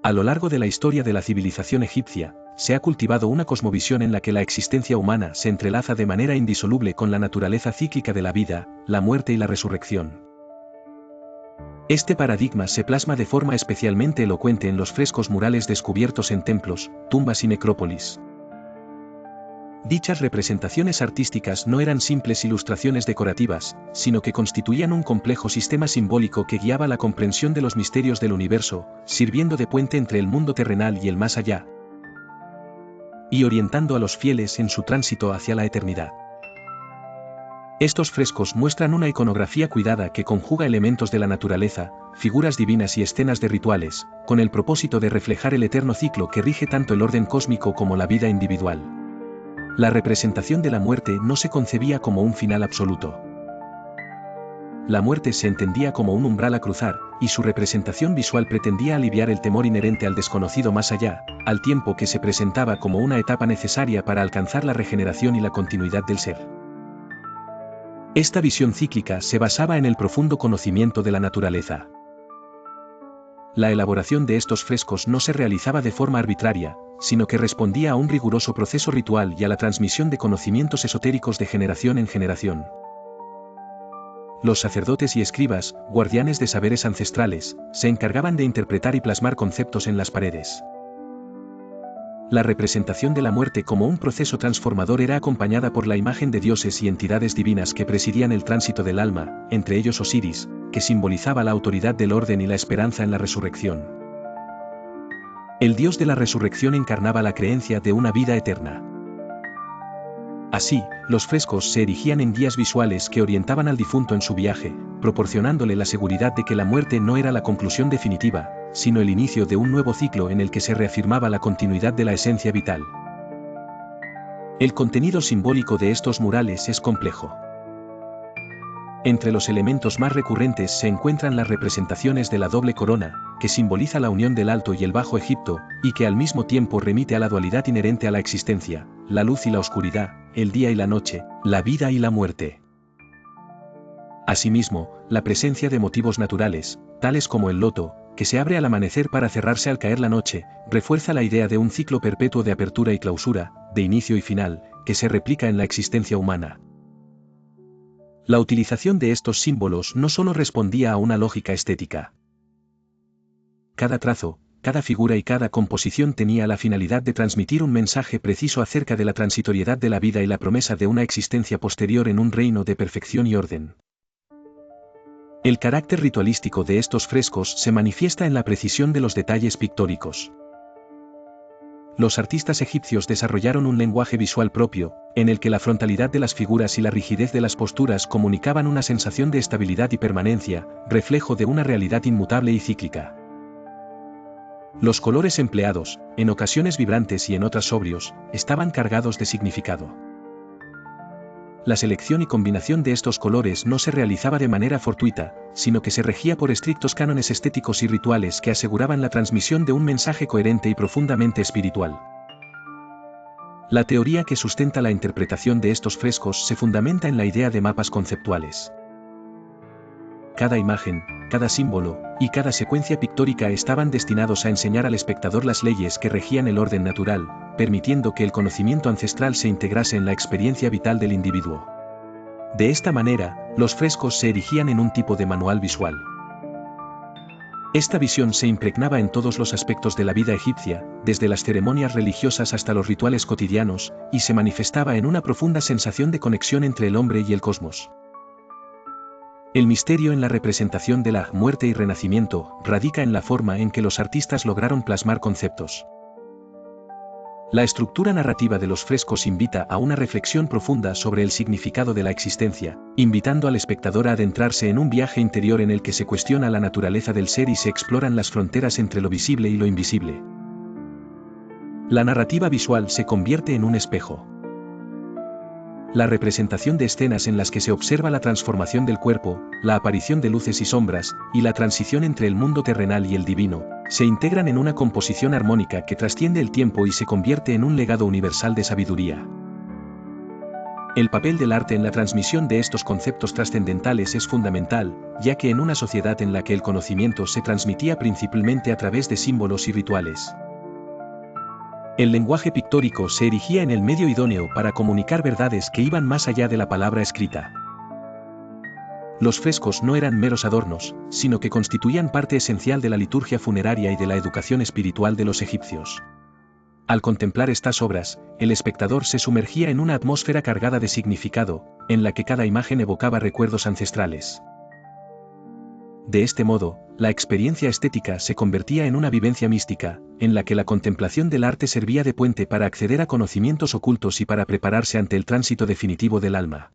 A lo largo de la historia de la civilización egipcia, se ha cultivado una cosmovisión en la que la existencia humana se entrelaza de manera indisoluble con la naturaleza cíclica de la vida, la muerte y la resurrección. Este paradigma se plasma de forma especialmente elocuente en los frescos murales descubiertos en templos, tumbas y necrópolis. Dichas representaciones artísticas no eran simples ilustraciones decorativas, sino que constituían un complejo sistema simbólico que guiaba la comprensión de los misterios del universo, sirviendo de puente entre el mundo terrenal y el más allá, y orientando a los fieles en su tránsito hacia la eternidad. Estos frescos muestran una iconografía cuidada que conjuga elementos de la naturaleza, figuras divinas y escenas de rituales, con el propósito de reflejar el eterno ciclo que rige tanto el orden cósmico como la vida individual. La representación de la muerte no se concebía como un final absoluto. La muerte se entendía como un umbral a cruzar, y su representación visual pretendía aliviar el temor inherente al desconocido más allá, al tiempo que se presentaba como una etapa necesaria para alcanzar la regeneración y la continuidad del ser. Esta visión cíclica se basaba en el profundo conocimiento de la naturaleza. La elaboración de estos frescos no se realizaba de forma arbitraria, sino que respondía a un riguroso proceso ritual y a la transmisión de conocimientos esotéricos de generación en generación. Los sacerdotes y escribas, guardianes de saberes ancestrales, se encargaban de interpretar y plasmar conceptos en las paredes. La representación de la muerte como un proceso transformador era acompañada por la imagen de dioses y entidades divinas que presidían el tránsito del alma, entre ellos Osiris, que simbolizaba la autoridad del orden y la esperanza en la resurrección. El dios de la resurrección encarnaba la creencia de una vida eterna. Así, los frescos se erigían en guías visuales que orientaban al difunto en su viaje, proporcionándole la seguridad de que la muerte no era la conclusión definitiva, sino el inicio de un nuevo ciclo en el que se reafirmaba la continuidad de la esencia vital. El contenido simbólico de estos murales es complejo. Entre los elementos más recurrentes se encuentran las representaciones de la doble corona, que simboliza la unión del Alto y el Bajo Egipto, y que al mismo tiempo remite a la dualidad inherente a la existencia, la luz y la oscuridad, el día y la noche, la vida y la muerte. Asimismo, la presencia de motivos naturales, tales como el loto, que se abre al amanecer para cerrarse al caer la noche, refuerza la idea de un ciclo perpetuo de apertura y clausura, de inicio y final, que se replica en la existencia humana. La utilización de estos símbolos no solo respondía a una lógica estética. Cada trazo, cada figura y cada composición tenía la finalidad de transmitir un mensaje preciso acerca de la transitoriedad de la vida y la promesa de una existencia posterior en un reino de perfección y orden. El carácter ritualístico de estos frescos se manifiesta en la precisión de los detalles pictóricos. Los artistas egipcios desarrollaron un lenguaje visual propio, en el que la frontalidad de las figuras y la rigidez de las posturas comunicaban una sensación de estabilidad y permanencia, reflejo de una realidad inmutable y cíclica. Los colores empleados, en ocasiones vibrantes y en otras sobrios, estaban cargados de significado. La selección y combinación de estos colores no se realizaba de manera fortuita, sino que se regía por estrictos cánones estéticos y rituales que aseguraban la transmisión de un mensaje coherente y profundamente espiritual. La teoría que sustenta la interpretación de estos frescos se fundamenta en la idea de mapas conceptuales. Cada imagen, cada símbolo, y cada secuencia pictórica estaban destinados a enseñar al espectador las leyes que regían el orden natural, permitiendo que el conocimiento ancestral se integrase en la experiencia vital del individuo. De esta manera, los frescos se erigían en un tipo de manual visual. Esta visión se impregnaba en todos los aspectos de la vida egipcia, desde las ceremonias religiosas hasta los rituales cotidianos, y se manifestaba en una profunda sensación de conexión entre el hombre y el cosmos. El misterio en la representación de la muerte y renacimiento radica en la forma en que los artistas lograron plasmar conceptos. La estructura narrativa de los frescos invita a una reflexión profunda sobre el significado de la existencia, invitando al espectador a adentrarse en un viaje interior en el que se cuestiona la naturaleza del ser y se exploran las fronteras entre lo visible y lo invisible. La narrativa visual se convierte en un espejo. La representación de escenas en las que se observa la transformación del cuerpo, la aparición de luces y sombras, y la transición entre el mundo terrenal y el divino, se integran en una composición armónica que trasciende el tiempo y se convierte en un legado universal de sabiduría. El papel del arte en la transmisión de estos conceptos trascendentales es fundamental, ya que en una sociedad en la que el conocimiento se transmitía principalmente a través de símbolos y rituales, el lenguaje pictórico se erigía en el medio idóneo para comunicar verdades que iban más allá de la palabra escrita. Los frescos no eran meros adornos, sino que constituían parte esencial de la liturgia funeraria y de la educación espiritual de los egipcios. Al contemplar estas obras, el espectador se sumergía en una atmósfera cargada de significado, en la que cada imagen evocaba recuerdos ancestrales. De este modo, la experiencia estética se convertía en una vivencia mística, en la que la contemplación del arte servía de puente para acceder a conocimientos ocultos y para prepararse ante el tránsito definitivo del alma.